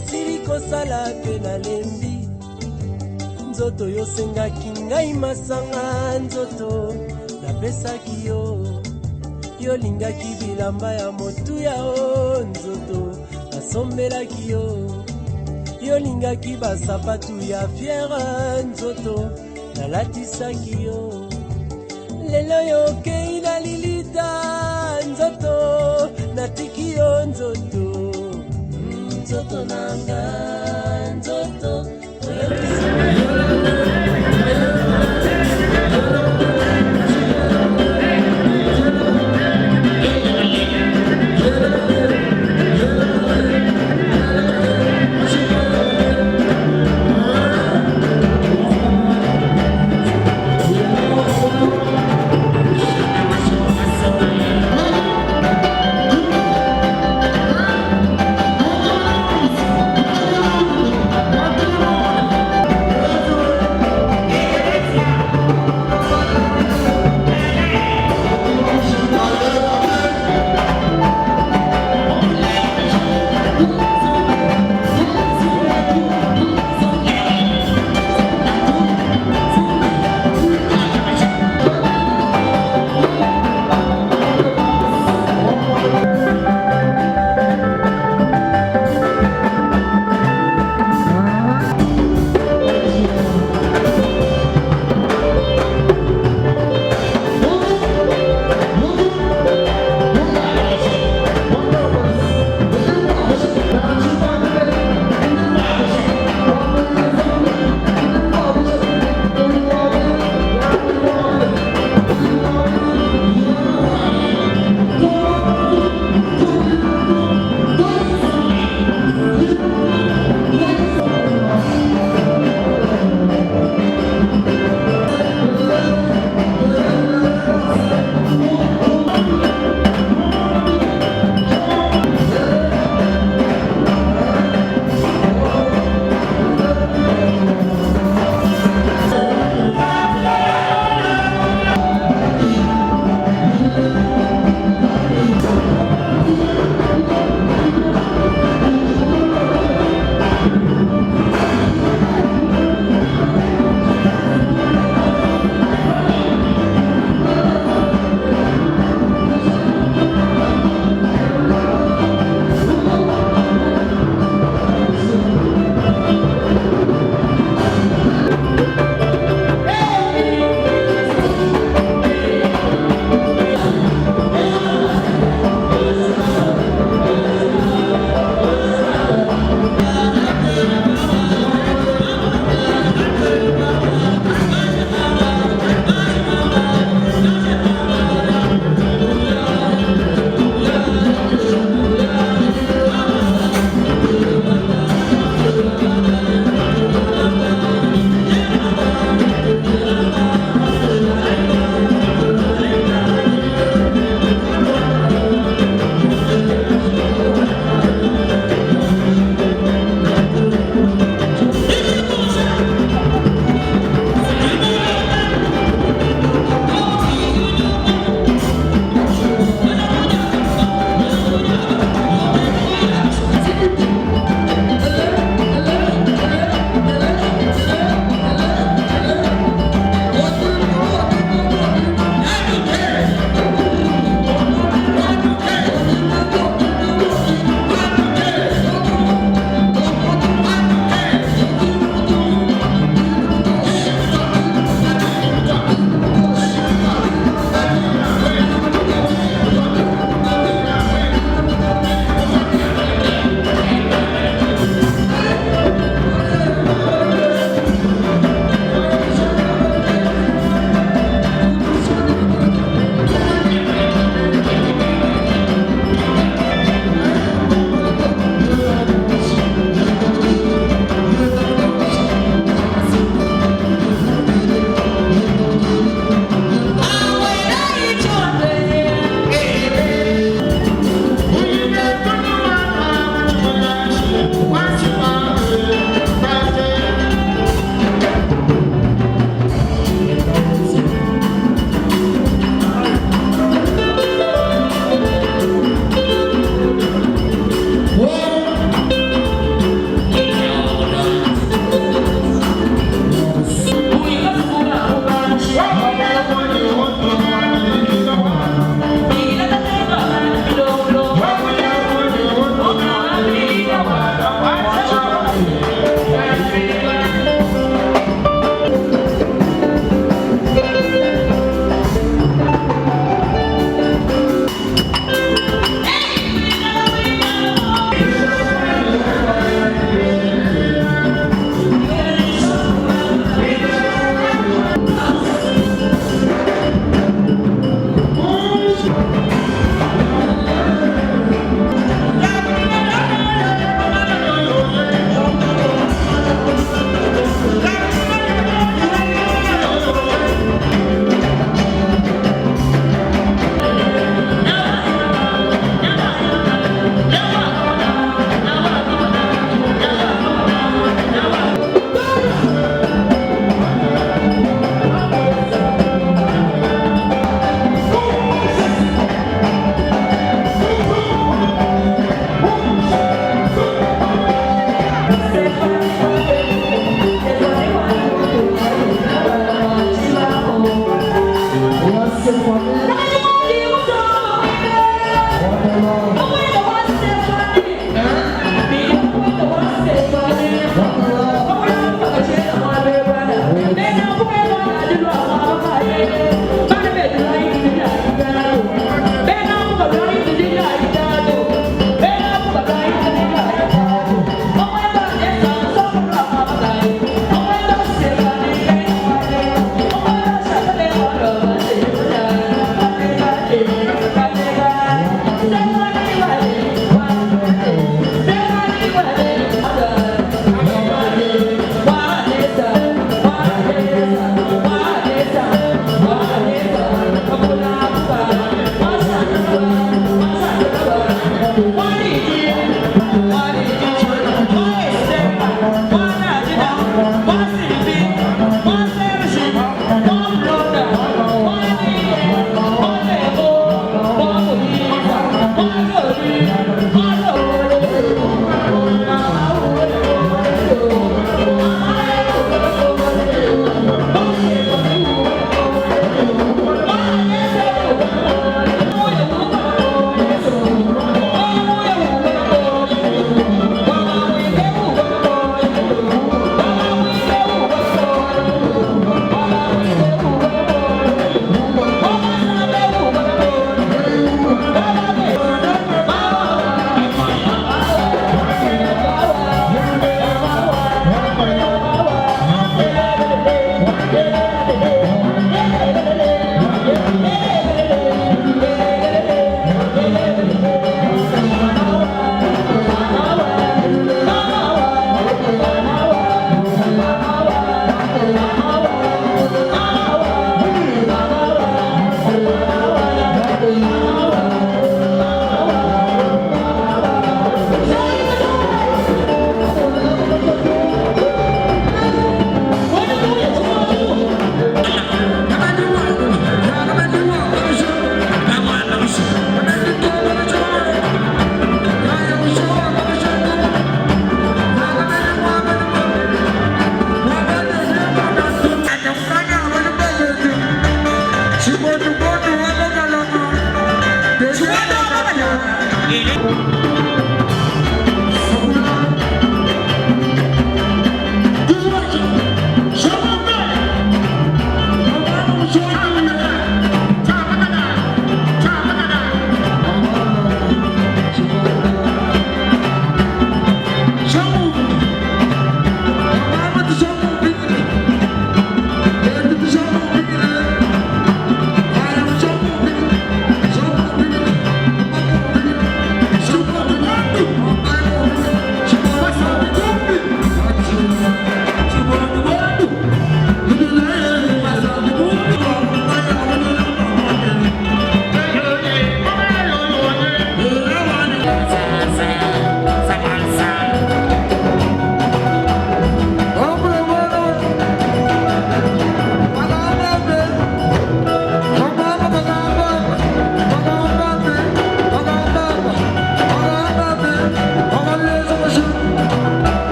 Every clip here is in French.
nasili kosala pe nalembi. Nzoto yosengaki ngai masanga, nzoto napesaki yo. Yolingaki bilamba ya motuya o, nzoto nasombelaki yo. Yolingaki basapatu ya fiere, nzoto nalatisaki yo. Lelo yokei na lilita, nzoto natiki yo, nzoto nzoto nanga, nzoto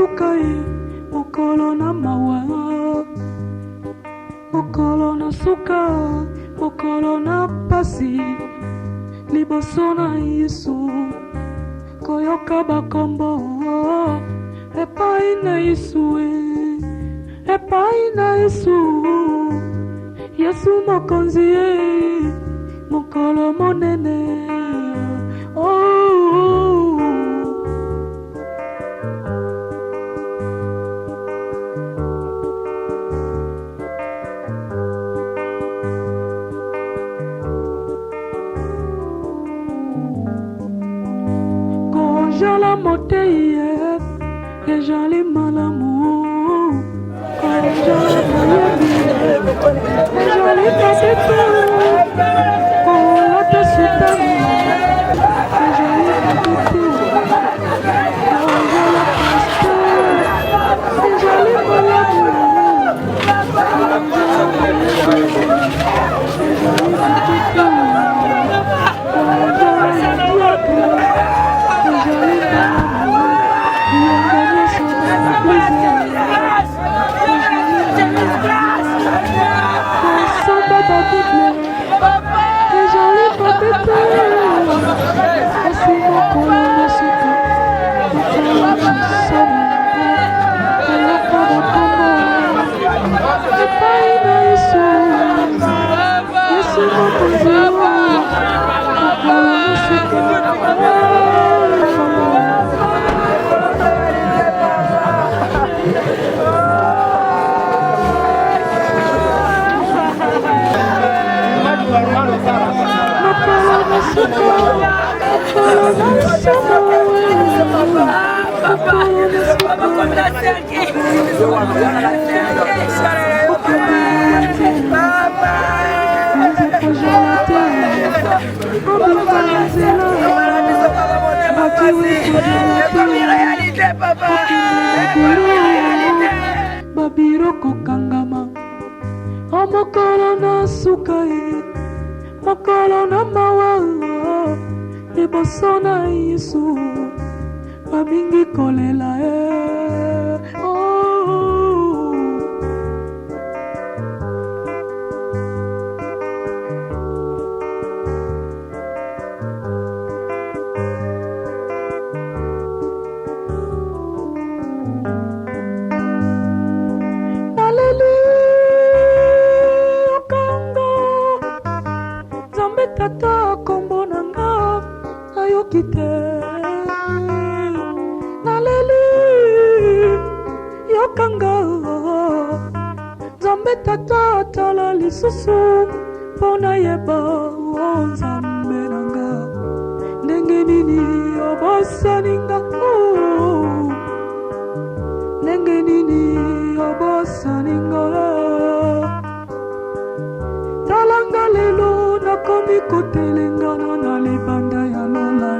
suka ye mokolo na mawa, mokolo na suka, mokolo na pasi, liboso na Yesu koyoka bakombo epai na Yesu, epai na Yesu, Yesu mokonzi ye mokolo monene. Jala moteye ejali malamu jala ejali kasetu kolata sutani ejali kasetu jala kasetu ejali malamu Babiro kokangama omokolo na suka ye mokolo na mawa liboso na Yesu bamingi kolela tata kombo nanga ayoki te naleli yokanga Nzambe tata tala lisusu mpona yeba Nzambe nanga ndenge nini obosaninga ndenge nini obosaninga talanga lelo nakomi kotelengana na libanda ya lola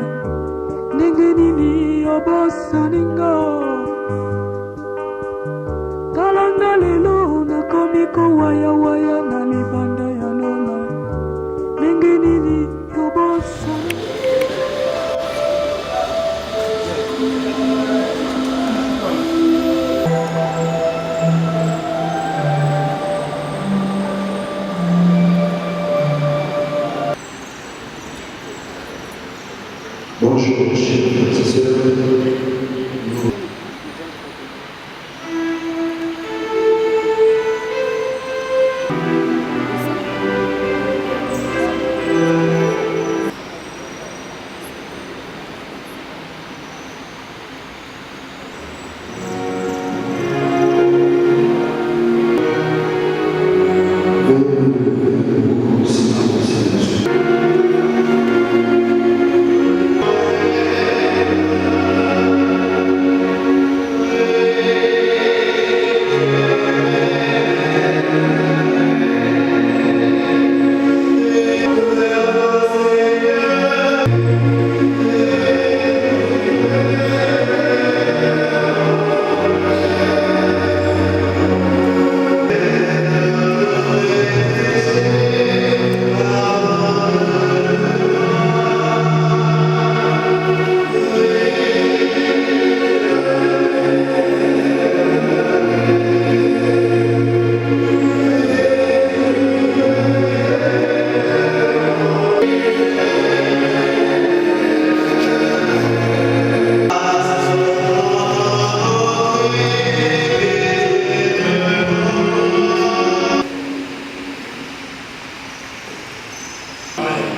ndenge nini obosaninga talanga lelo nakomi kowayawaya na libanda ya lola ndenge nini obosaninga. Bonjour, chers frères et sœurs.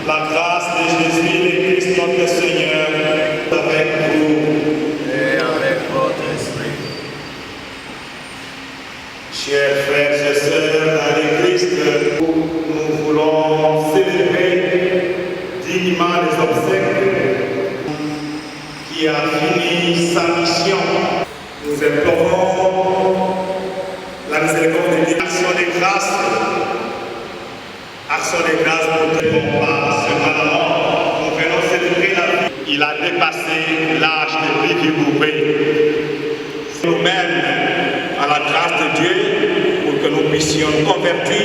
La grâce de Jésus le Christ notre Seigneur avec vous et avec votre esprit. Chers frères et sœurs dans le Christ, nous voulons célébrer dignement les obsèques qui a fini sa mission. Nous implorons la miséricorde de Dieu. Action de grâce pour te combat ce malheur. Nous venons célébrer la vie. Il a dépassé l'âge de vie qu'il pouvait. Nous-mêmes, à la grâce de Dieu, pour que nous puissions nous convertir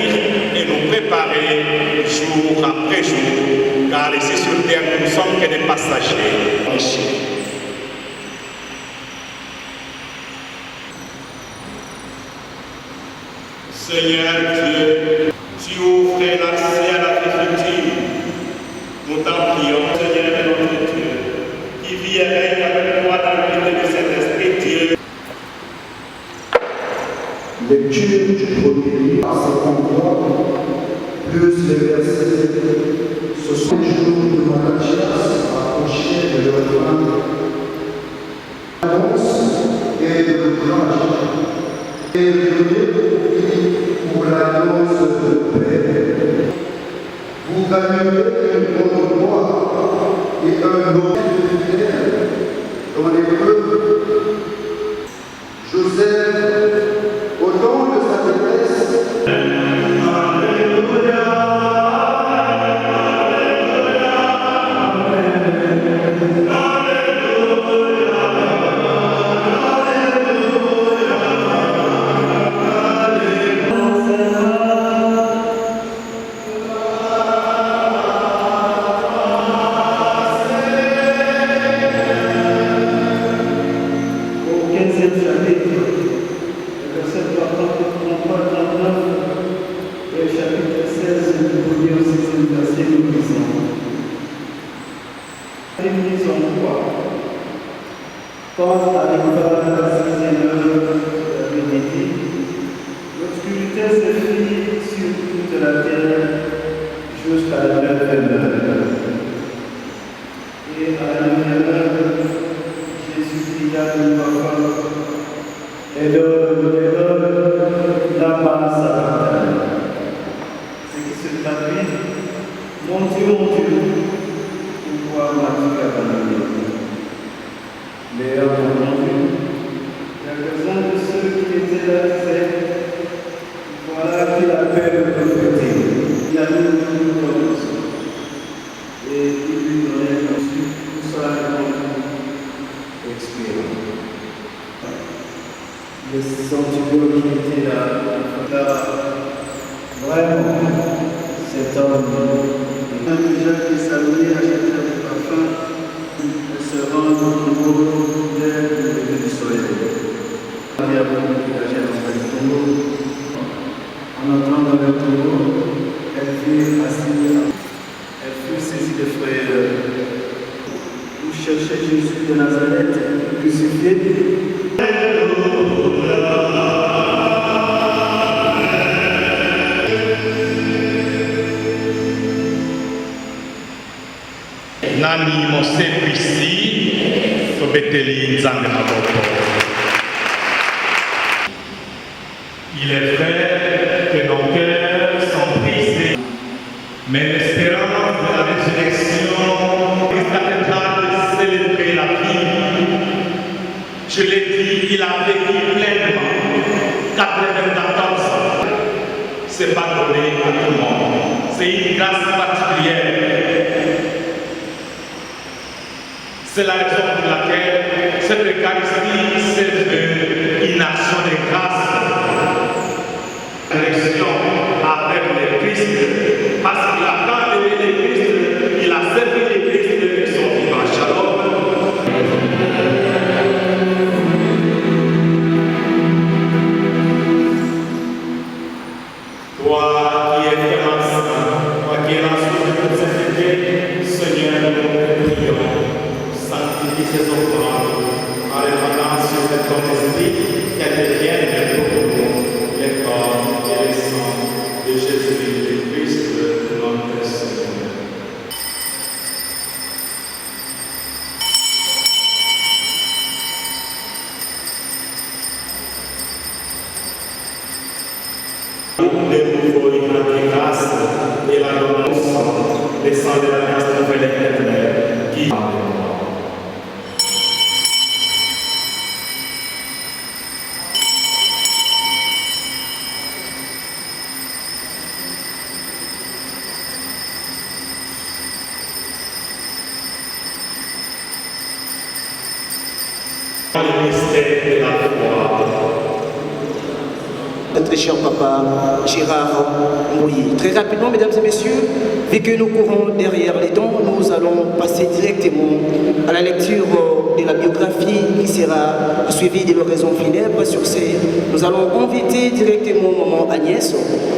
et nous préparer jour après jour, car ici sur terre, nous ne sommes que des passagers ici. Seigneur Dieu, tu ouvres l'accès à la vie future. Nous t'en prions, Seigneur notre Dieu, qui vit et règne avec toi dans l'unité de cet esprit Dieu. Lecture du premier livre à cet endroit, plus les versets. Ce sont les jours de Malachias approchaient de leur fin. Annonce et de courage. Et pour l'annonce de paix. Vous gagnerez une bonne voix et un nom fidèle dans les peuples. Joseph, au nom de sa détresse, Alléluia. L'obscurité s'effrite sur toute la terre jusqu'à la 9e heure. Et à la 9e heure, Jésus cria d'une voix forte, Éloi, lama sabachthani. Ce qui se traduit, mon Dieu, pourquoi m'as-tu abandonné? Mais entendu, quelques-uns de ceux qui étaient là disaient, voilà qu'il appelle le prophète. Il a mis une commence. Et il lui donnait ensuite tout cela expiré. Les centurions qui étaient là, vraiment, cet homme, il a déjà qui s'allouait à acheter des parfums et se rendre au niveau du soleil. Il y a beaucoup de gens qui ont en entrant dans le tombeau, elle fut assise, elle fut saisie de frayeur. Vous cherchez Jésus de Nazareth, crucifié. Nani mose kwisi to beteli nzambe maboko. Il est vrai que nos cœurs sont brisés, mais l'espérance de la résurrection est capable de célébrer la vie. Je l'ai dit, il a vécu pleinement 94 ans. Ce n'est pas donné à tout le monde. C'est une grâce particulière. C'est la raison pour laquelle cette Eucharistie s'est une action de grâce. Résurrection avec le Christ, parce qu'il a tant aimé le Christ, il a servi le Christ de son vivant. Shalom. Toi qui es vraiment saint, toi qui es la source de toute sainteté, Seigneur, nous te prions, sanctifie ces offrandes, en répandant sur cet homme esprit, qu'elles deviennent pour nous les corps et les sangs de Jésus le Christ, notre Seigneur. cher papa Gérard Mouilly. Très rapidement, mesdames et messieurs, vu que nous courons derrière les temps, nous allons passer directement à la lecture de la biographie qui sera suivie de l'oraison funèbre. Sur ce, nous allons inviter directement maman Agnès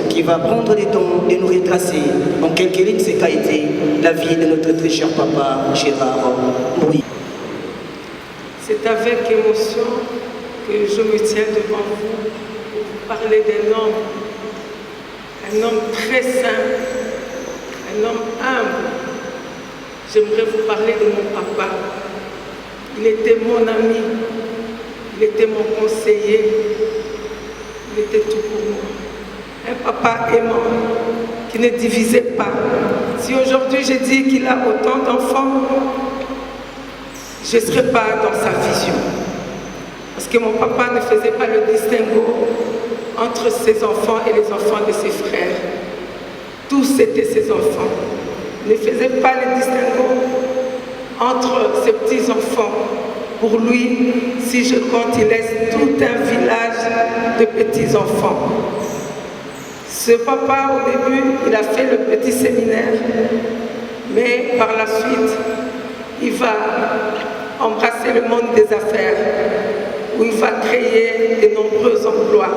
qui va prendre le temps de nous retracer en quelques lignes ce qu'a été la vie de notre très cher papa Gérard Mouilly. C'est avec émotion que je me tiens devant vous pour vous parler d'un homme très saint, un homme humble. J'aimerais vous parler de mon papa. Il était mon ami, il était mon conseiller, il était tout pour moi. Un papa aimant, qui ne divisait pas. Si aujourd'hui je dis qu'il a autant d'enfants, je ne serai pas dans sa vision. Parce que mon papa ne faisait pas le distinguo entre ses enfants et les enfants de ses frères. Tous étaient ses enfants. Il ne faisait pas le distinguo entre ses petits-enfants. Pour lui, si je compte, il laisse tout un village de petits-enfants. Ce papa, au début, il a fait le petit séminaire, mais par la suite, il va embrasser le monde des affaires, où il va créer de nombreux emplois.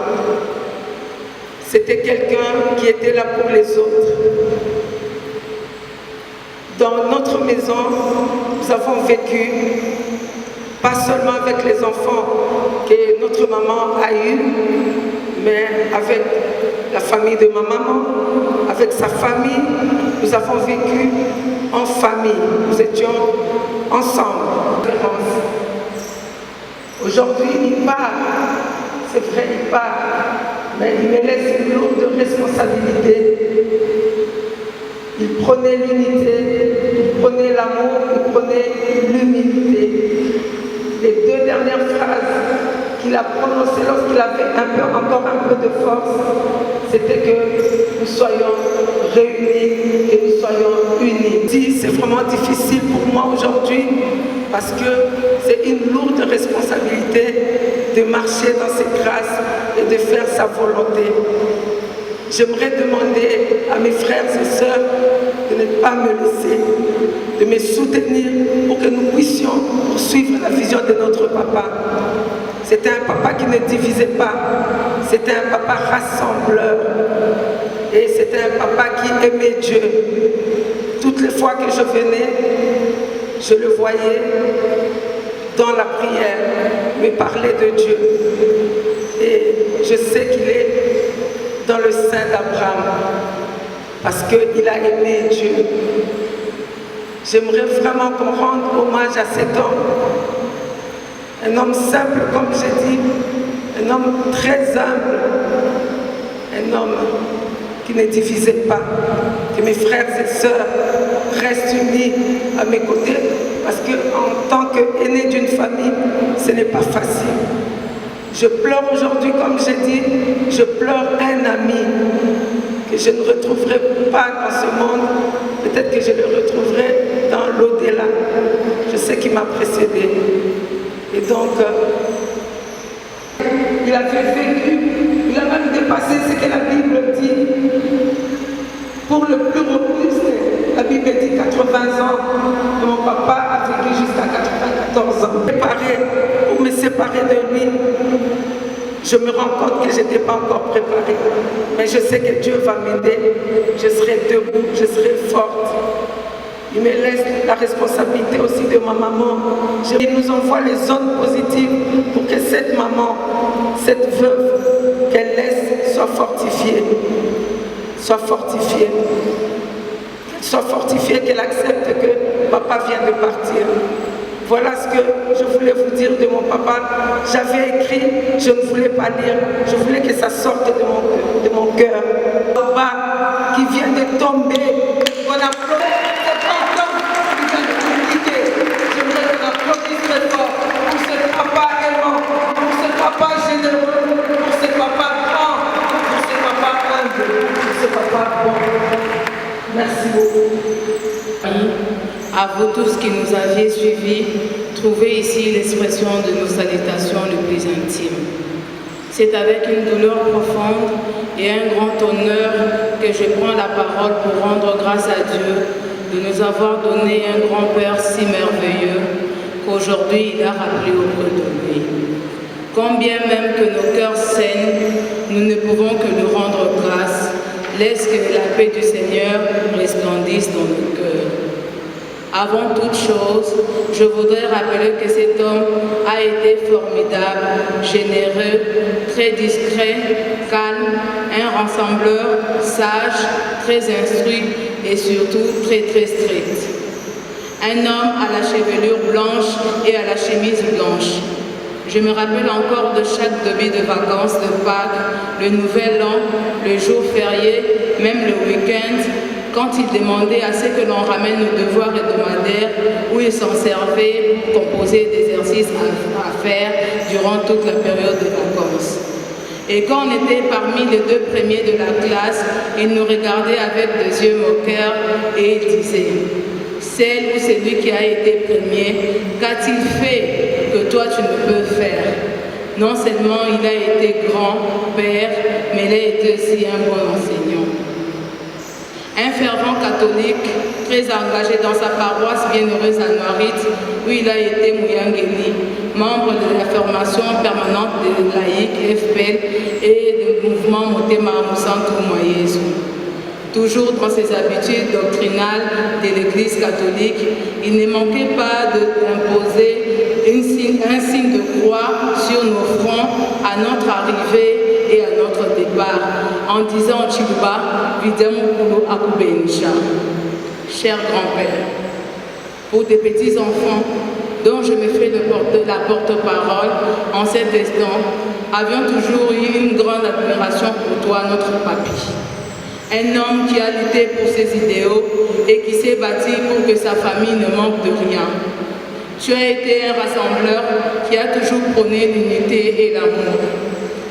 C'était quelqu'un qui était là pour les autres. Dans notre maison, nous avons vécu, pas seulement avec les enfants que notre maman a eus, mais avec la famille de ma maman, avec sa famille. Nous avons vécu en famille, nous étions ensemble. Aujourd'hui, il part, c'est vrai, il part, mais il me laisse une lourde responsabilité. Il prenait l'unité, il prenait l'amour, il prenait l'humilité. Les 2 dernières phrases qu'il a prononcées lorsqu'il avait encore un peu de force, c'était que nous soyons réunis, que nous soyons unis. Si c'est vraiment difficile pour moi aujourd'hui, parce que c'est une lourde responsabilité de marcher dans ses grâces et de faire sa volonté. J'aimerais demander à mes frères et sœurs de ne pas me laisser, de me soutenir pour que nous puissions poursuivre la vision de notre papa. C'était un papa qui ne divisait pas, c'était un papa rassembleur et c'était un papa qui aimait Dieu. Toutes les fois que je venais, je le voyais dans la prière, me parler de Dieu. Et je sais qu'il est dans le sein d'Abraham, parce qu'il a aimé Dieu. J'aimerais vraiment qu'on rende hommage à cet homme. Un homme simple, comme j'ai dit, un homme très humble, un homme qui ne divisait pas, que mes frères et sœurs restent unis à mes côtés, parce qu'en tant qu'aîné d'une famille, ce n'est pas facile. Je pleure aujourd'hui, comme j'ai dit, je pleure un ami que je ne retrouverai pas dans ce monde. Peut-être que je le retrouverai dans l'au-delà. Je sais qu'il m'a précédé. Et donc, il avait vécu, il a même dépassé ce que la Bible dit. Pour le plus robuste, la Bible dit 80 ans, et mon papa a vécu jusqu'à 94 ans. Pour me séparer de lui, je me rends compte que je n'étais pas encore préparée. Mais je sais que Dieu va m'aider, je serai debout, je serai forte. Il me laisse la responsabilité aussi de ma maman. Il nous envoie les zones positives pour que cette maman, cette veuve qu'elle laisse soit fortifiée. Soit fortifiée. Qu'elle soit fortifiée, qu'elle accepte que papa vient de partir. Voilà ce que je voulais vous dire de mon papa. J'avais écrit, je ne voulais pas lire, je voulais que ça sorte de mon cœur. Papa qui vient de tomber, on applaudit. Papa généreux, pour ce papa grand, pour ce papa humble, pour ce papa bon. Merci beaucoup. À vous tous qui nous aviez suivis, trouvez ici l'expression de nos salutations les plus intimes. C'est avec une douleur profonde et un grand honneur que je prends la parole pour rendre grâce à Dieu de nous avoir donné un grand-père si merveilleux qu'aujourd'hui il a rappelé auprès de lui. Combien même que nos cœurs saignent, nous ne pouvons que lui rendre grâce. Laisse que la paix du Seigneur resplendisse dans nos cœurs. Avant toute chose, je voudrais rappeler que cet homme a été formidable, généreux, très discret, calme, un rassembleur, sage, très instruit et surtout très strict. Un homme à la chevelure blanche et à la chemise blanche. Je me rappelle encore de chaque début de vacances de Pâques, le Nouvel An, le jour férié, même le week-end, quand il demandait à ce que l'on ramène nos devoirs hebdomadaires où il s'en servait pour composer des exercices à faire durant toute la période de vacances. Et quand on était parmi les 2 premiers de la classe, il nous regardait avec des yeux moqueurs et il disait « Celle ou celui qui a été premier, qu'a-t-il fait que toi tu ne peux faire ?» Non seulement il a été grand-père, mais il a été aussi un bon enseignant. Un fervent catholique, très engagé dans sa paroisse bienheureuse à Noirite, où il a été Mouyangeli, membre de la formation permanente des laïcs FPL et du mouvement Motema Moussantou Moyesu. Toujours dans ses habitudes doctrinales de l'Église catholique, il ne manquait pas d'imposer un signe de croix sur nos fronts à notre arrivée et à notre départ, en disant Chiluba, Videmukulu Akubenisha. Cher grand-père, pour des petits-enfants dont je me fais la porte-parole en cet instant, avions toujours eu une grande admiration pour toi, notre papy. Un homme qui a lutté pour ses idéaux et qui s'est bâti pour que sa famille ne manque de rien. Tu as été un rassembleur qui a toujours prôné l'unité et l'amour.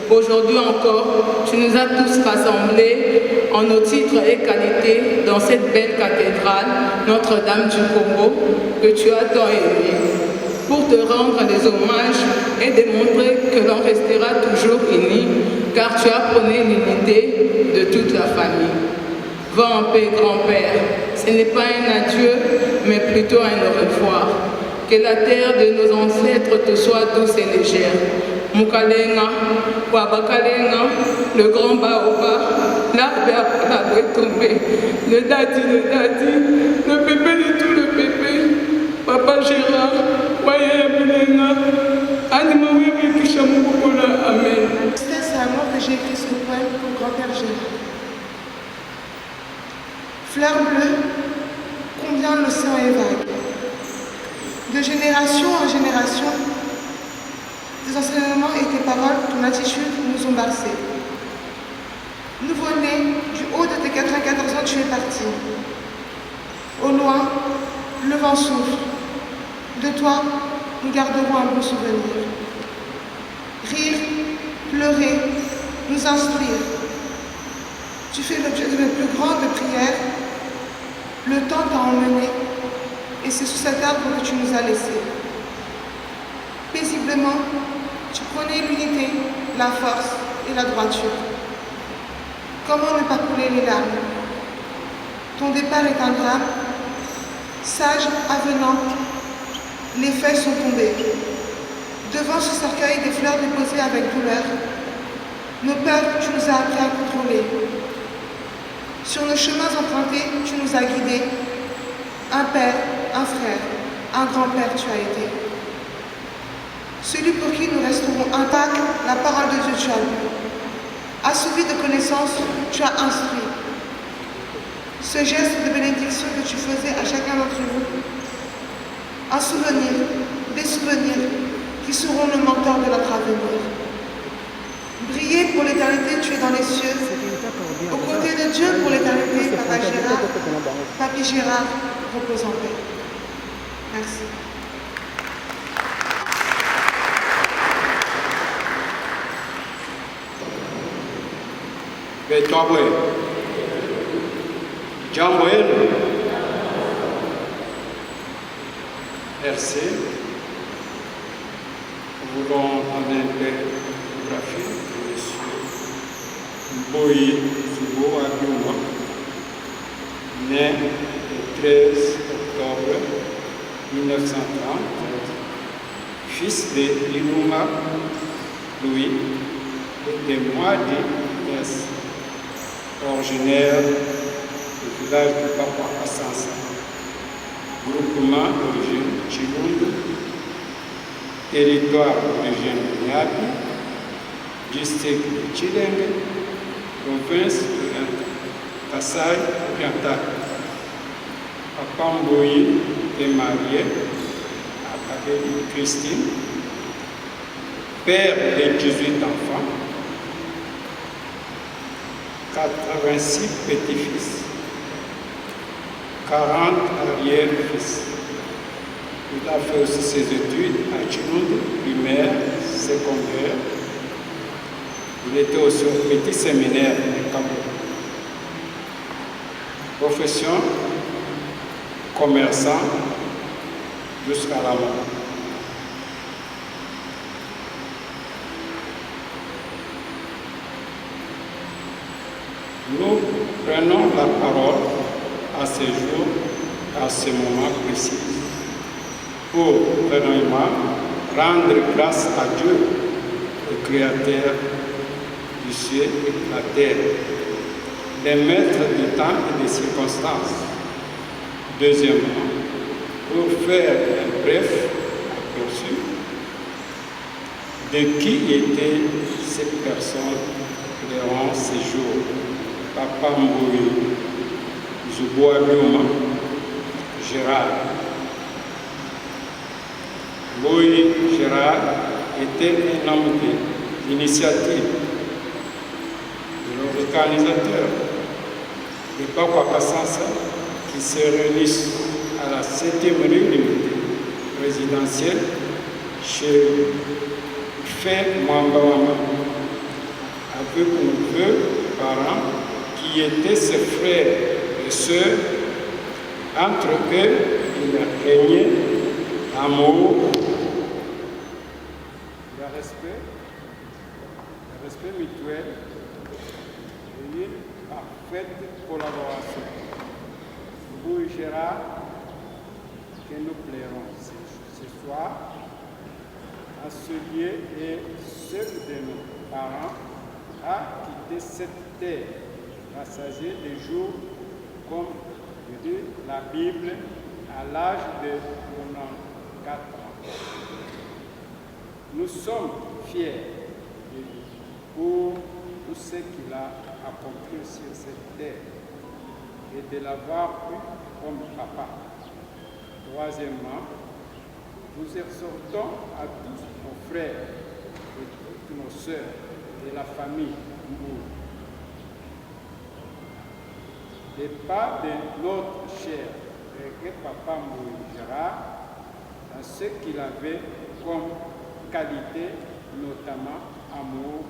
Aujourd'hui encore, tu nous as tous rassemblés en nos titres et qualités dans cette belle cathédrale, Notre-Dame du Congo, que tu as tant aimée, pour te rendre les hommages et démontrer que l'on restera toujours unis, car tu as prôné l'unité de toute la famille. Va en paix, grand-père. Ce n'est pas un adieu, mais plutôt un au revoir. Que la terre de nos ancêtres te soit douce et légère. Mukalenga, Wabakalenga, le grand baobab, l'arbre est tombé, le dadi, le pépé de tout le pépé, Papa Gérard, Waya Bilenga, Animaoué Kishamukola, Amen. C'est à moi que j'ai écrit ce poème pour grand-père Gérard. Fleur bleue, combien l'océan est vague. De génération en génération, tes enseignements et tes paroles, ton attitude nous ont bercés. Nouveau-né, du haut de tes 94 ans, tu es parti. Au loin, le vent souffle. De toi, nous garderons un bon souvenir. Rire, pleurer, nous instruire. Tu fais l'objet de mes plus grandes prières. Le temps t'a emmené et c'est sous cet arbre que tu nous as laissés. Paisiblement, tu prenais l'unité, la force et la droiture. Comment ne pas couler les larmes? Ton départ est un drame. Sage, avenant, les feuilles sont tombées. Devant ce cercueil, des fleurs déposées avec douleur. Nos peurs, tu nous as appris à contrôler. Sur nos chemins empruntés, tu nous as guidés. Un père, un frère, un grand-père tu as été. Celui pour qui nous resterons intacts, la parole de Dieu tu as lu. Assouvi de connaissances, tu as instruit. Ce geste de bénédiction que tu faisais à chacun d'entre nous, un souvenir, des souvenirs qui seront le mentor de notre avenir. Briller pour l'éternité, tu es dans les cieux. Aux côtés de Dieu pour l'éternité, Papa Gérard, Papy Gérard, repose en paix. Merci. Merci. Nous voulons amener une biographie. Mboyi Zubo Abiuma, né le 13 octobre 1930, fils de Iluma Louis et de Moadi Yes, originaire du village de Papa Assansa, groupement d'origine Chilundu, territoire d'origine Niabi, district de Chilenge, province de Kasaï oriental. Papa Mboyi est marié avec Christine, père de 18 enfants, 86 petits-fils, 40 arrière-fils. Il a fait aussi ses études à Chilundu, primaire, secondaire. Il était aussi au petit séminaire de Cameroun. Profession, commerçant jusqu'à la mort. Nous prenons la parole à ce jour, à ce moment précis, pour, premièrement, rendre grâce à Dieu, le Créateur du ciel et de la terre, le maître du temps et des circonstances. Deuxièmement, pour faire un bref aperçu de qui étaient ces personnes durant ces jours. Papa Mboyi Zubo Abiuma, Gérard. Mboyi Gérard était un homme d'initiative, de l'organisateur de Papa Assansa qui se réunissent à la 7e réunion présidentielle chez Fait Mwambawama avec nos deux parents qui étaient ses frères et sœurs. Entre eux, il régnait l'amour, le respect mutuel et une parfaite collaboration. Mboyi Gérard, que nous plairons ce soir, à ce lieu et seul de nos parents a quitté cette terre, passager des jours, comme dit la Bible, à l'âge de 94 ans. Nous sommes fiers de lui pour tout ce qu'il a accompli sur cette terre et de l'avoir eu comme papa. Troisièmement, nous exhortons à tous nos frères et toutes nos sœurs de la famille Mboyi, de part de notre cher frère Papa Mboyi Gérard, à ce qu'il avait comme qualité, notamment amour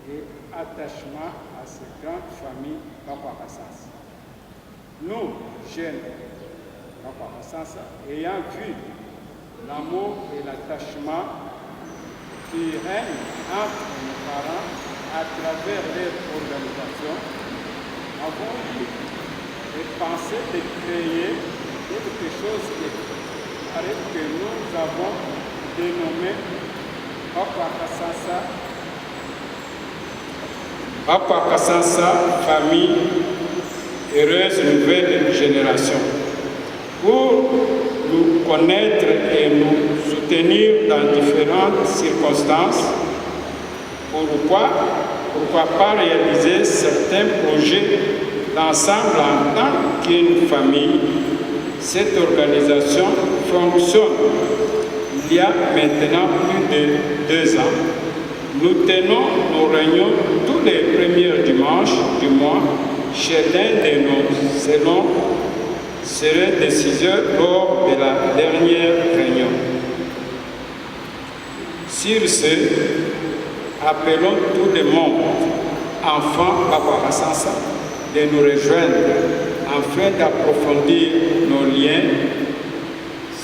et attachement à cette grande famille Papa Assansa. Nous, jeunes Papa Assansa, ayant vu l'amour et l'attachement qui règnent entre nos parents à travers leur organisation, avons eu et pensé de créer quelque chose que nous avons dénommé Papa Assansa, famille heureuse nouvelle génération. Pour nous connaître et nous soutenir dans différentes circonstances, pourquoi pas réaliser certains projets d'ensemble en tant qu'une famille. Cette organisation fonctionne il y a maintenant plus de 2 ans. Nous tenons nos réunions tous les premiers dimanches du mois chez l'un de nos salons, serait de 6 heures lors de la dernière réunion. Sur ce, appelons tout le monde, enfants Papa Assansa, de nous rejoindre afin d'approfondir nos liens.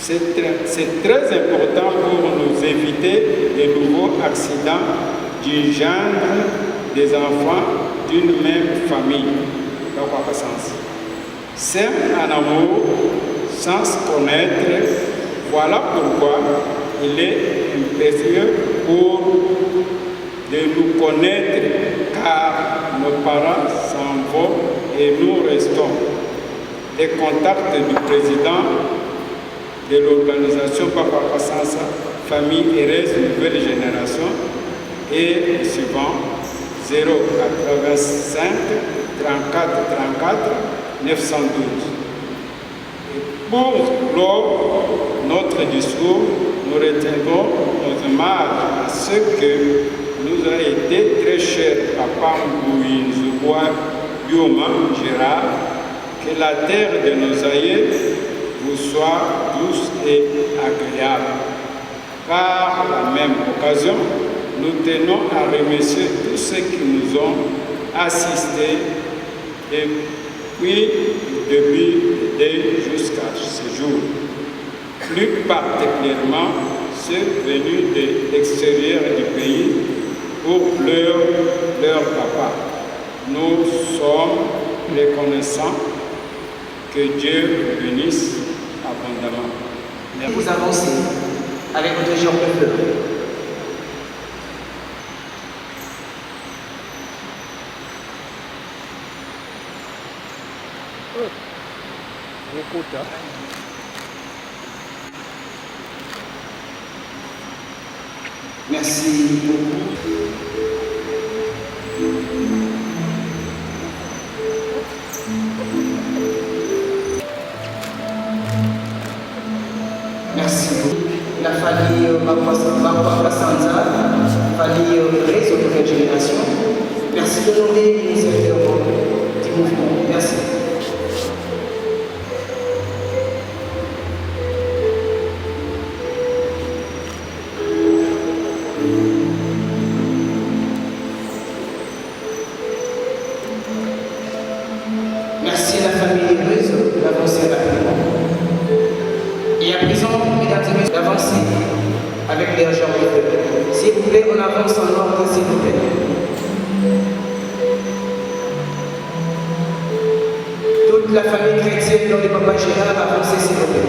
C'est très important pour nous éviter de nouveaux accidents du genre des enfants d'une même famille. Dans quoi sens? S'aiment en amour sans se connaître. Voilà pourquoi il est impérieux pour de nous connaître, car nos parents s'en vont et nous restons. Les contacts du président de l'organisation Papa Passansa, Famille Heureuse Nouvelle Génération, et le suivant 085 34 34 912. Et pour clore notre discours, nous retiendrons nos hommages à ceux que nous a été très cher, Papa Mbouin Zouboua Bioma Gérard, que la terre de nos aïeux vous soit douce et agréable. Par la même occasion, nous tenons à remercier tous ceux qui nous ont assistés depuis le début jusqu'à ce jour. Plus particulièrement ceux venus de l'extérieur du pays pour leur papa. Nous sommes reconnaissants. Que Dieu bénisse abondamment. Merci. Vous avancez avec votre genre de fleurs. Merci beaucoup. Merci beaucoup. La famille Baba Sanza, famille Réseau de Nouvelle Génération. Merci de nommer l'initiateur du mouvement. Merci. Merci à la famille Réseau d'avancer rapidement. Et à présent, mesdames et messieurs, d'avancer avec les agents de feu. S'il vous plaît, on avance en ordre, s'il vous plaît. Toute la famille chrétienne dont les Papa Gérard avancez, s'il vous plaît.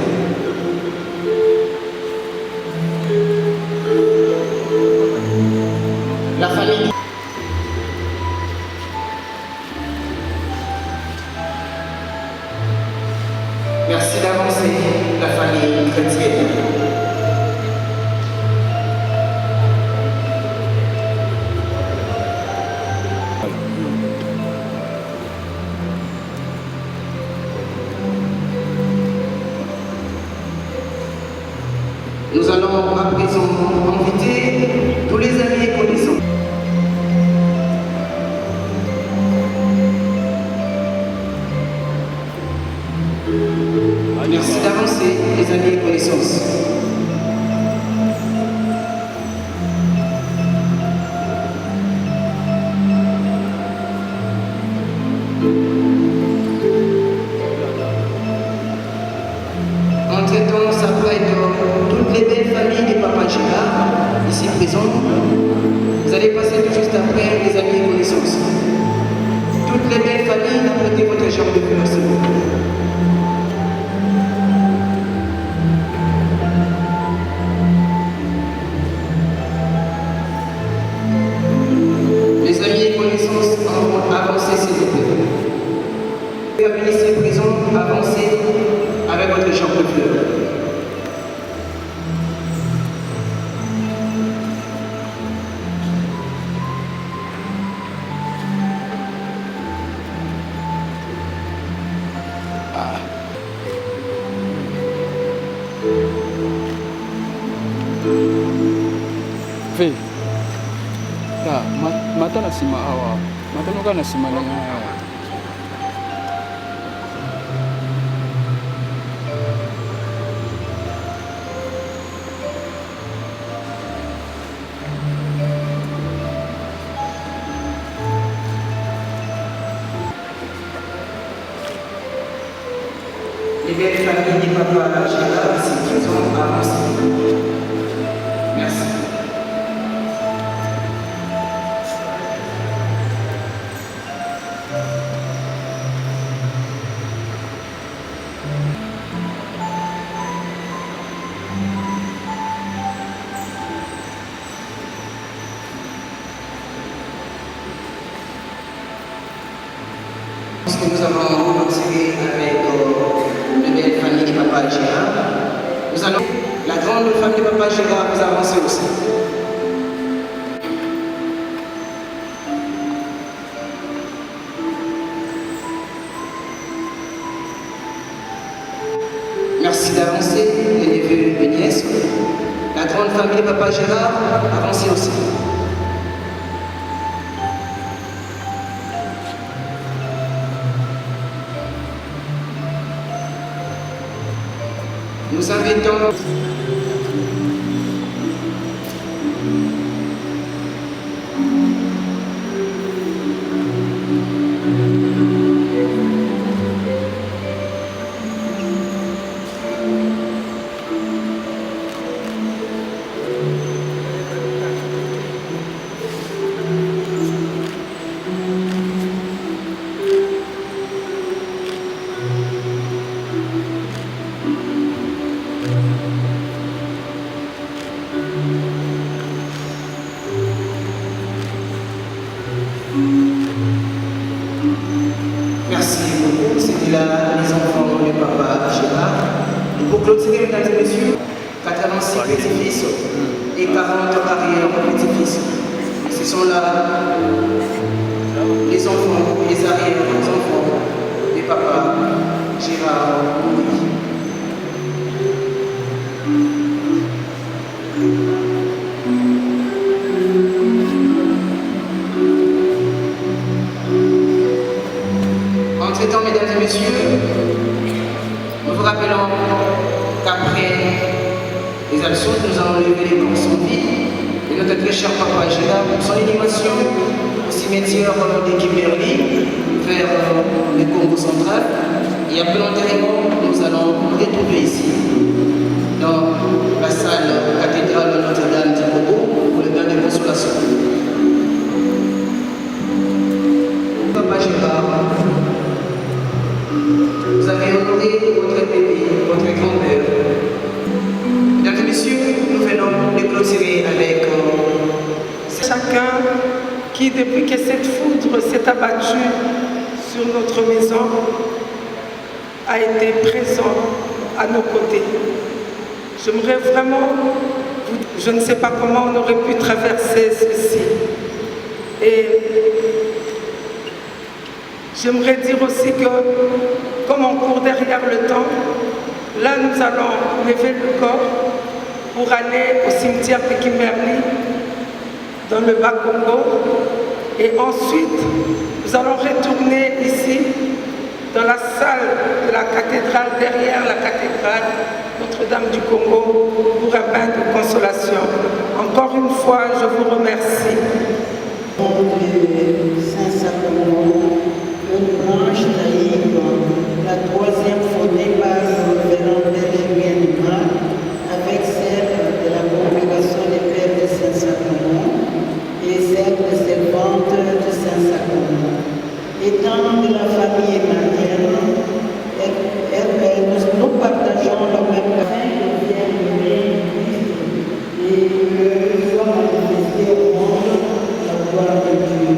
La famille. Merci d'avancer, la famille chrétienne. Nous allons à présent inviter tous les amis et connaissants. Merci d'avancer, les amis et connaissances. En traitant sa prête toutes les belles familles des Papa Gérard, ici présentes, vous allez passer tout juste après, les amis et connaissances. Toutes les belles familles, apprêtez votre jambe de fleurs, s'il vous plaît. Avancez, s'il vous plaît. Les familles ici présentes, avancez avec votre champ de fleurs. Fei. Da, mata na sima awa. Mata nuka na sima na Les belles familles des Papa Gérard, ici présentes, avancez. Merci. que nous avons commencé avec la belle famille de Papa Gérard, nous allons, la grande famille de Papa Gérard, nous avancer aussi. Merci d'avancer, les neveux et nièces. La grande famille de Papa Gérard, avancez aussi. Nous invitons merci beaucoup. C'était là les enfants de Papa Gérard. Et pour clôturer, mesdames et messieurs, 86 petits-fils et 40 arrière-petits-fils. Ce sont là les enfants, les arrière-enfants de Papa Gérard. Entre-temps, mesdames et messieurs, nous vous rappelons qu'après les actions que nous allons lever les corps sans vie de notre très cher Papa Gérard pour son inhumation au cimetière de Kimberley vers le Congo central. Et après l'enterrement, nous allons nous retrouver ici, dans la salle cathédrale Notre-Dame du Congo pour le bain de consolation. Papa Gérard, vous avez honoré votre bébé, votre grand-père. Mesdames et messieurs, nous venons de clôturer avec chacun qui, depuis que cette foudre s'est abattue sur notre maison, a été présent à nos côtés. J'aimerais vraiment, je ne sais pas comment on aurait pu traverser ceci. Et j'aimerais dire aussi que, comme on court derrière le temps, là nous allons lever le corps pour aller au cimetière de Kimberley, dans le Bas-Congo. Et ensuite, nous allons retourner ici, dans la salle de la cathédrale, derrière la cathédrale Notre-Dame du Congo, pour un bain de consolation. Encore une fois, je vous remercie. Saint-Sacrement, une branche naïve, la troisième fondée par le révérend Père Julien Duprat, avec celle de la congrégation des Pères de Saint-Sacrement et celle de servantes de Saint-Sacrement. Étant de la famille emmanuelle, nous partageons le même pain que vient donner Christ et que soit manifesté au monde la gloire de Dieu.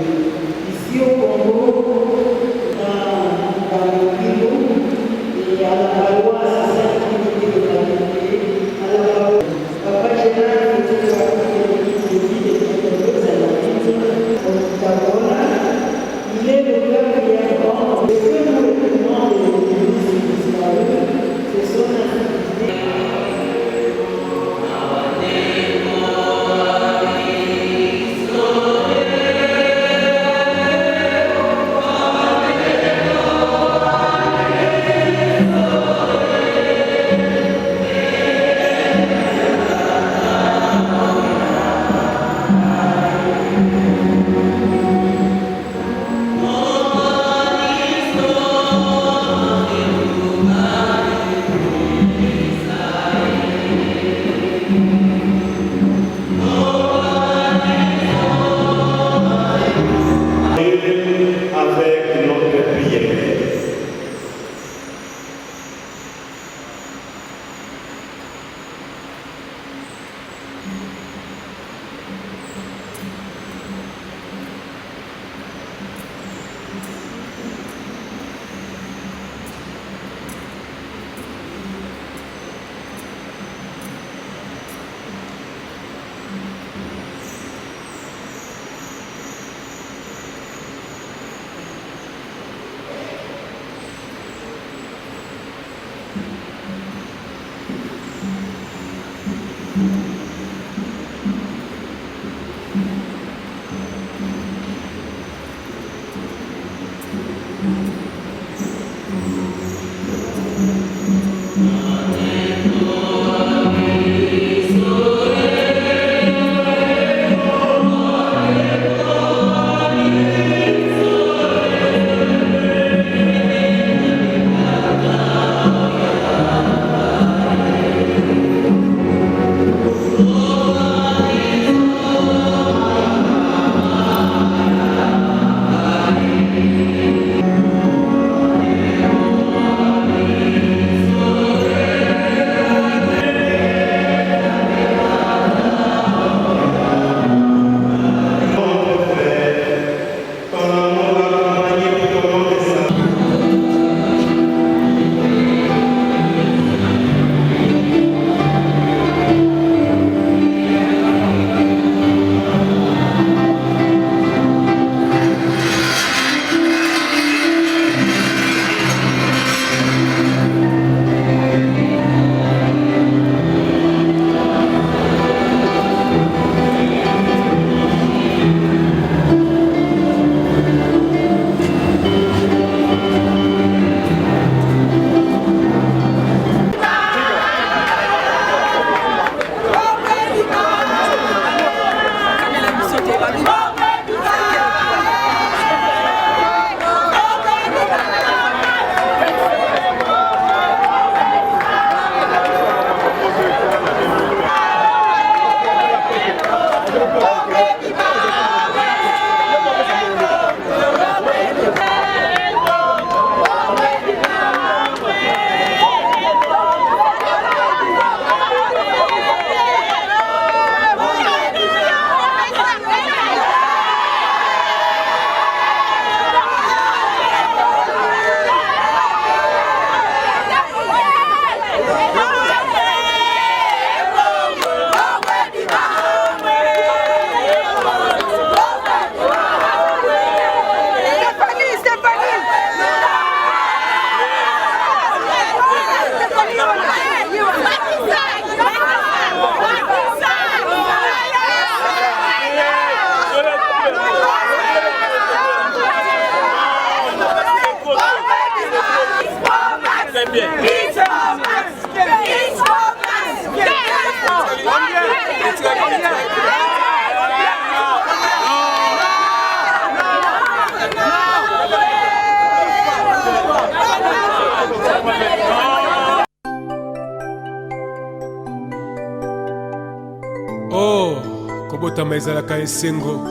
kobotama ezalaka esengo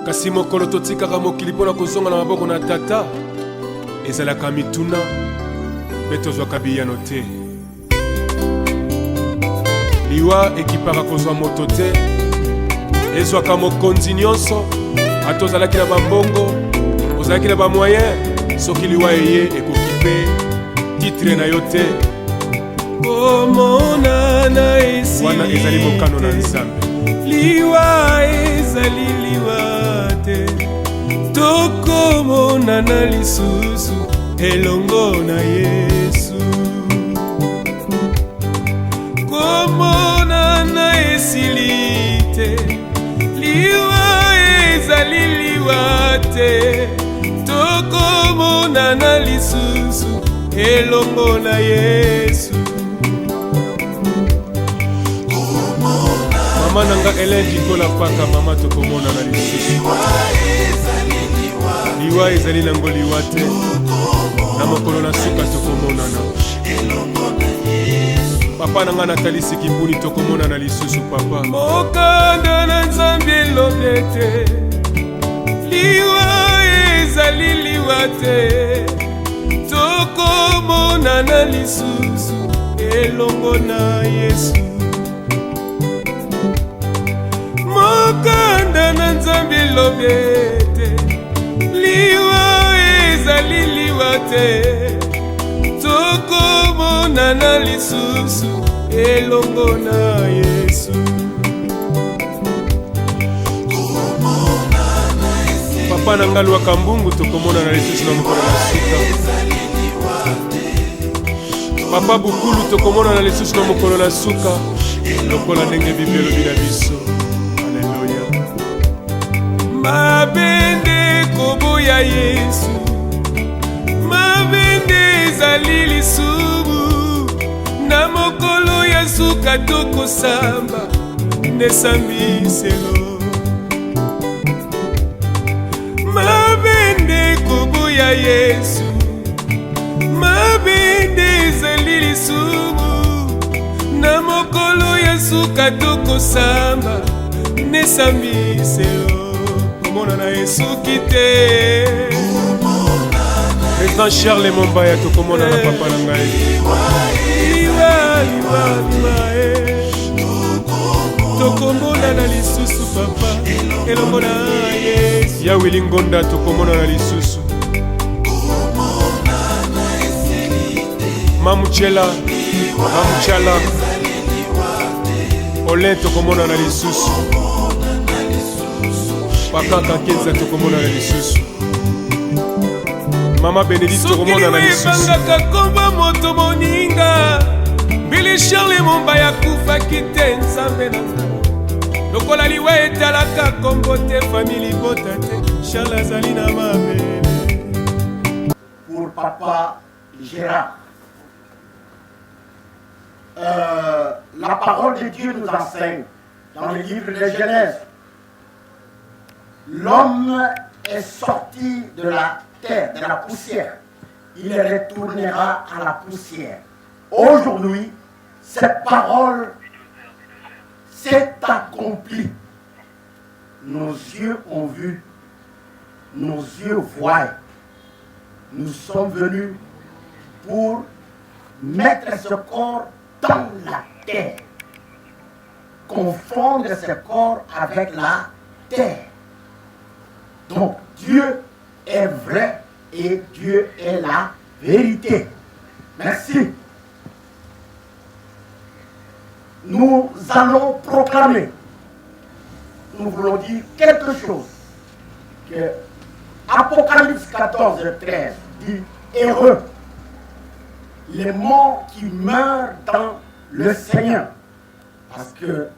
kasi mokolo totikaka mokili mpona kozonga na maboko na tata ezalaka mituna mpe tozwaka biyano te liwa ekipaka kozwa moto te ezwaka mokonzi nyonso ata ozalaki na bambongo ozalaki na bamoyen soki liwa eye ekoki mpe titre na yo te komonana esi wana ezali mokano na nzambe liwa ezali liwa te tokomonana lisusu elongo na Yesu komonana esili te liwa ezali liwa te tokomonana lisusu elongo na Yesu mama nanga elengi kola paka mama tokomonana lisusu liwa ezali nango liwa te na mokolo na suka tokomonana papa nanga natalisi kibuni tokomonana lisusu papa mokanda na nzambe elobi te liwa ezali liwa te tokomonana lisusu elongo na Yesu mokanda na nzambe elobi te liwa ezali liwa te tokomonana lisusu elongo na Yesu papa na nga lwaka mbungu tokomonana lisusu na mokolo na suka papa bukulu tokomonana lisusu na mokolo na suka lokola ndenge Biblia elobi na biso aleluya mabende koboya Yesu mabende ezali lisumu na mokolo ya suka tokosamba nesambiselo mabende koboya Yesu mabende ezali lisumu na mokolo ya suka tokosamba nesambiselo komona na Yesu kite président Charles Mombaya tokomona na papa na ngai tokomona na lisusu papa elongo na Yesu ya Willy Ngonda tokomona na lisusu Mamuchala Ole tokomona na lisusu Pakaka Kenza tokomona na lisusu Mama Benedict tokomona na lisusu Sokili komba moto moninga Billy Charles Mombaya kufaki te nzambe na lokola liwa etalaka kombo te famille bota te Charles azali na mabele. Pour papa Gérard, la parole de Dieu nous enseigne dans le livre de Genèse. L'homme est sorti de la terre, de la poussière. Il retournera à la poussière. Aujourd'hui, cette parole s'est accomplie. Nos yeux ont vu, nos yeux voient. Nous sommes venus pour mettre ce corps dans la terre, confondre ce corps avec la terre. Donc Dieu est vrai et Dieu est la vérité. Merci. Nous allons proclamer, nous voulons dire quelque chose, que Apocalypse 14, 13 dit heureux les morts qui meurent dans le Seigneur, parce que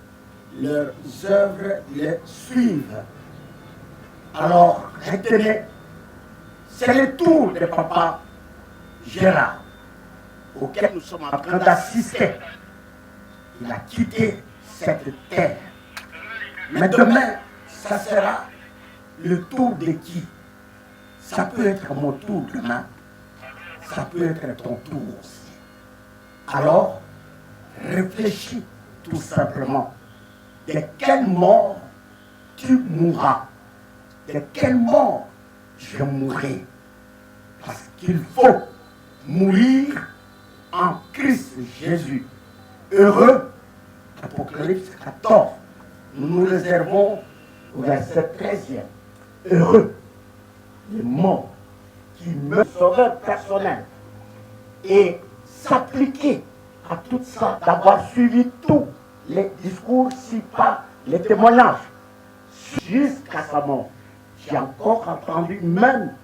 leurs œuvres les suivent. Alors, retenez, c'est le tour de papa Gérard, auquel nous sommes en train d'assister. Il a quitté cette terre. Mais demain, ça sera le tour de qui? Ça peut être mon tour demain. Ça peut être ton tour aussi. Alors, réfléchis tout simplement. de quelle mort tu mourras. De quelle mort je mourrai. Parce qu'il faut mourir en Christ Jésus. Heureux, Apocalypse 14, nous nous réservons au verset 13e. Heureux les morts qui meurent, sauveur personnel, et s'appliquer à tout ça, d'avoir suivi tous les discours, si pas les témoignages, jusqu'à sa mort. J'ai encore entendu même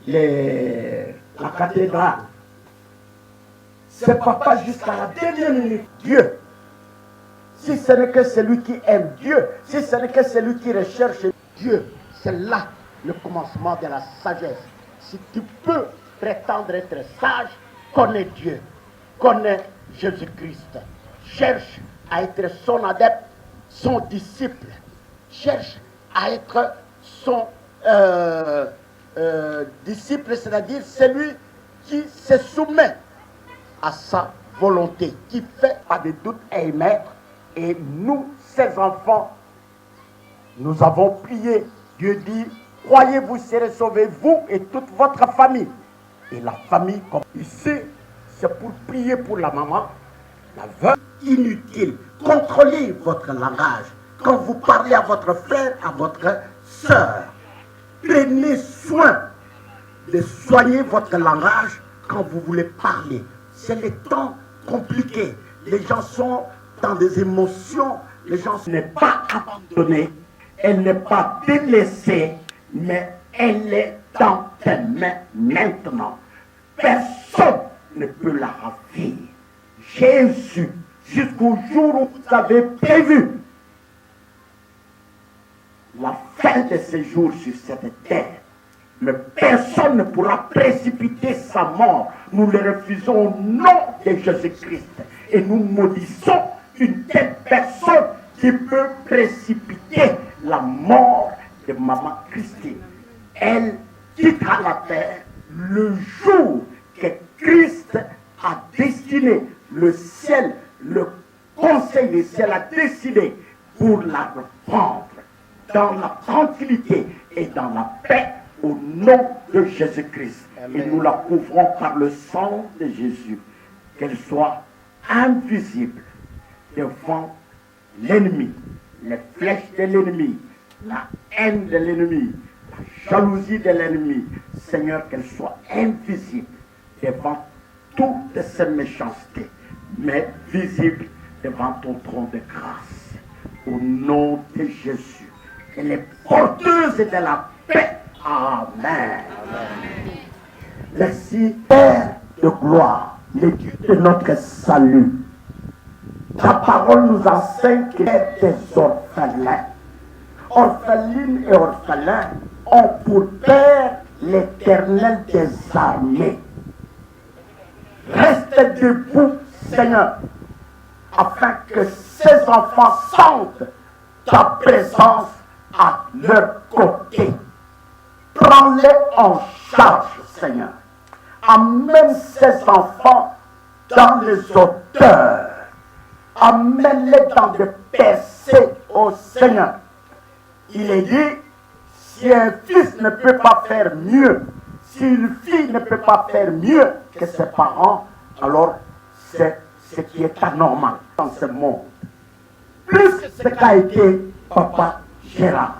la cathédrale. C'est papa jusqu'à la dernière minute. Dieu, si ce n'est que celui qui aime Dieu, si ce n'est que celui qui recherche Dieu, c'est là le commencement de la sagesse. Si tu peux prétendre être sage, connais Dieu, connais Jésus-Christ. Cherche à être son adepte, son disciple. Cherche à être son disciple, c'est-à-dire celui qui se soumet à sa volonté, qui fait pas de doute un maître. Et nous, ses enfants, nous avons prié. Dieu dit, croyez, vous serez sauvés, vous et toute votre famille. Et la famille, comme ici, c'est pour prier pour la maman, la veuve. Inutile. Contrôlez votre langage. Quand vous parlez à votre frère, à votre sœur, prenez soin de soigner votre langage quand vous voulez parler. C'est les temps compliqués. Les gens sont dans des émotions. Les gens ne sont pas abandonnés. Elle n'est pas délaissée, mais elle est dans tes mains maintenant. Personne ne peut la ravir. Jésus, jusqu'au jour où vous avez prévu la fin de ses jours sur cette terre, mais personne ne pourra précipiter sa mort. Nous le refusons au nom de Jésus-Christ. Et nous maudissons une telle personne qui peut précipiter la mort de Maman Christine. Elle quittera la terre le jour que Christ a destiné le ciel, le conseil du ciel a décidé pour la reprendre dans la tranquillité et dans la paix au nom de Jésus-Christ. Et nous la couvrons par le sang de Jésus, qu'elle soit invisible devant l'ennemi, les flèches de l'ennemi, la haine de l'ennemi, la jalousie de l'ennemi. Seigneur, qu'elle soit invisible devant toutes ces méchancetés, mais visible devant ton trône de grâce. Au nom de Jésus, elle est porteuse de la paix. Amen. Amen. Merci, Père de gloire, le Dieu de notre salut. Ta parole nous enseigne qu'il y a des orphelins. Orphelines et orphelins ont pour Père l'Éternel des armées. Reste debout, Seigneur, afin que ces enfants sentent ta présence à leur côté. Prends-les en charge, Seigneur. Amène ces enfants dans les odeurs. Amène-les dans des percées, ô Seigneur. Il est dit, si un fils ne peut pas faire mieux, si une fille ne peut pas faire mieux que ses parents, alors c'est ce qui est anormal dans ce monde. Plus ce qu'a été Papa Gérard.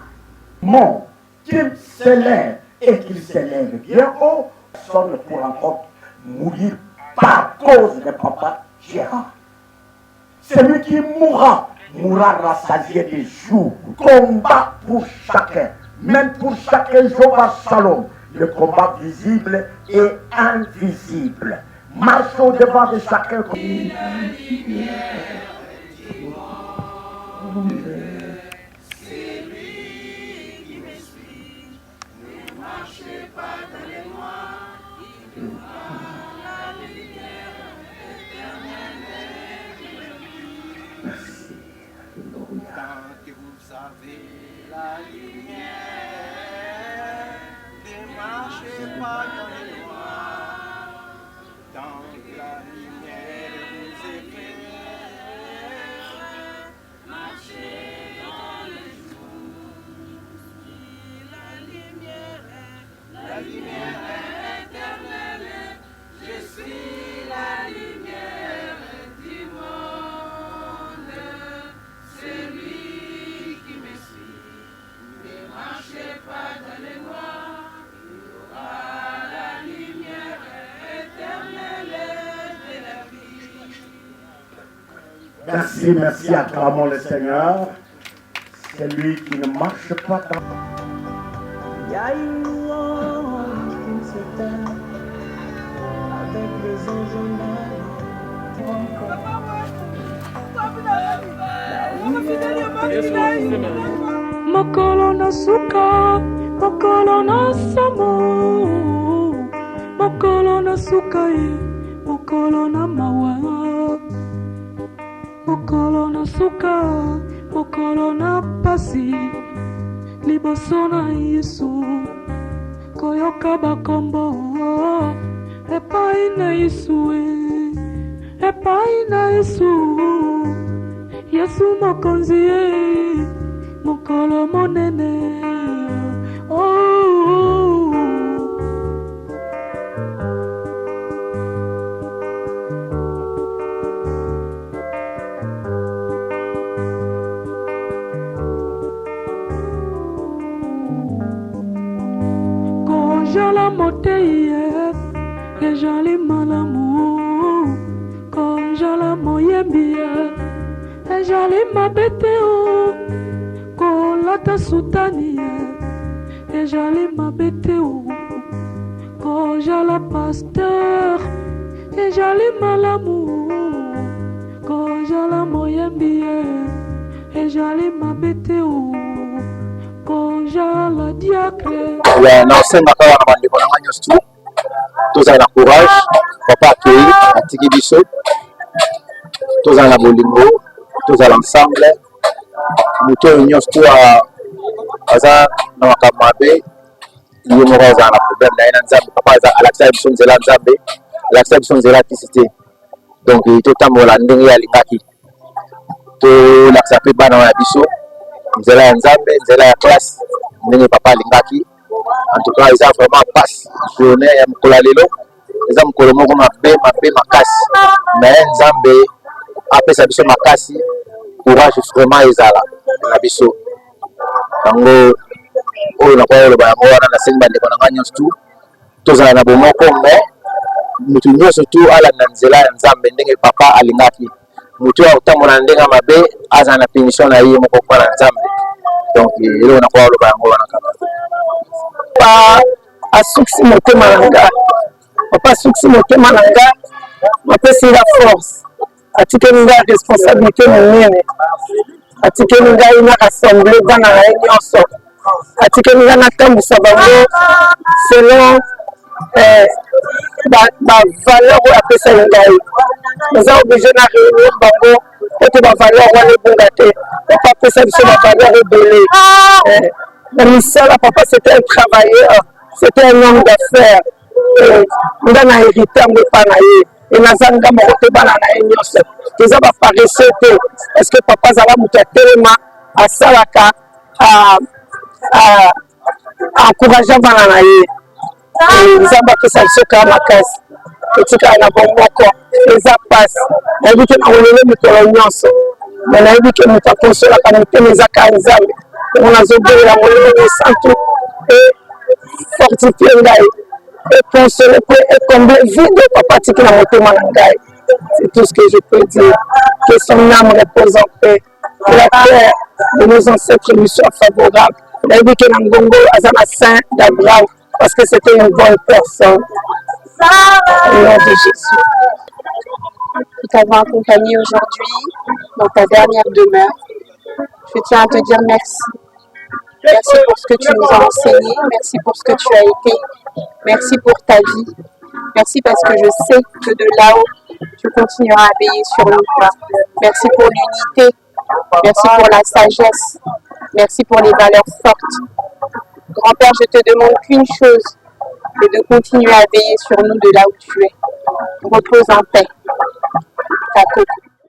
Mon, qu'il s'élève et qu'il s'élève bien haut, personne ne pourra encore mourir par cause de Papa Gérard. Celui qui mourra rassasié des jours. Combat pour chacun, même pour chacun, Jéhovah Shalom. Le combat visible et invisible. Marche au devant de chacun. La lumière, ne marchez pas dans les noirs, tant que la lumière vous éclaire, marchez Merci, merci, acclamons le Seigneur. C'est lui qui ne marche pas dans... Il y a une louange qui ne s'éteint avec les anges Mokolo na suka, mokolo na samo, mokolo na suka mokolo na mawa, mokolo na suka, mokolo na pasi, liboso na Yesu, koyoka bakombo, epai na Yesu, epai na Yesu, Yesu mokonzi mokolo monene, Konjala moteye, ejali malamu, konjala moyembiye, ejali mabeteo, kolata sutanie, ejali mabeteo, konjala pasteur, ejali malamu, konjala moyembiye, ejali mabeteo, konjala diacre. naosenga kaka na bandeko na ngai nyonso tu tozala na courage, papa akei atiki biso, tozala na bolingo, tozala ensemble, moto oyo nyonso tu aza na makambo mabe ye moko azala na problème na ye na Nzambe. Papa alakisaka biso nzela ya Nzambe, alakisaka biso nzela ya kisi te, donc totambola ndenge ye alingaki, tolakisa mpe bana ya biso nzela ya Nzambe, nzela ya classe ndenge papa alingaki. En tout cas, ils ont vraiment passe journée ya mokolo lelo, eza mokolo moko mabe makasi, mais Nzambe apesa biso makasi, courage vraiment ezala na biso. Yango oyo nakoya oloba yango wana nasengi bandeko na ngai nyonso tu tozala na bomoko, mais motu nyonso tu alanda nzela ya Nzambe ndenge papa alingaki. Motu akotambola na ndenge mabe azala na punition na ye moko mpo na Nzambe. Donc eloko nakoya oloba yango wana kaka. Papa asuksi motema na nga, papa asuksi motema na nga, apesi nga force, atikeli nga responsabilité monene, atikeli ngai na rassemble bana na ye nyonso, atikeli nga natambwisa bango selon bavaleur oyo apesaki ngai. Naza oblige na réunir bango ete bavaleur wana ebunga te. Papa apesa biso bavaleur ebele. La misala, papa, c'était un travailleur, c'était un homme d'affaires. On a hérité en Panaye. Et nous avons été paresseux. Est-ce que papa Zala Mouta tellement à Salaka à encourager Bananaye? Nous avons fait ça sur Kamakas. Et tout à l'heure, les passe. On a dit que nous avons eu colonias. On a dit que nous avons construit la communauté des Akanzam. On a obéi la monnaie de centre et fortifié Ngaï. Et consoler et combler vide papa qui n'a monté Manangaï. C'est tout ce que je peux dire. Que son âme repose en paix. Que la terre de nos ancêtres lui soit favorable. On a dit que Nangongo Azana Saint d'Abraham parce que c'était une bonne personne. Au nom de Jésus. Nous t'avons accompagné aujourd'hui dans ta dernière demeure. Je tiens à te dire merci. Merci pour ce que tu nous as enseigné. Merci pour ce que tu as été. Merci pour ta vie. Merci parce que je sais que de là-haut, tu continueras à veiller sur nous. Merci pour l'unité. Merci pour la sagesse. Merci pour les valeurs fortes. Grand-Père, je te demande qu'une chose, c'est de continuer à veiller sur nous de là où tu es. Repose en paix. Ta coco.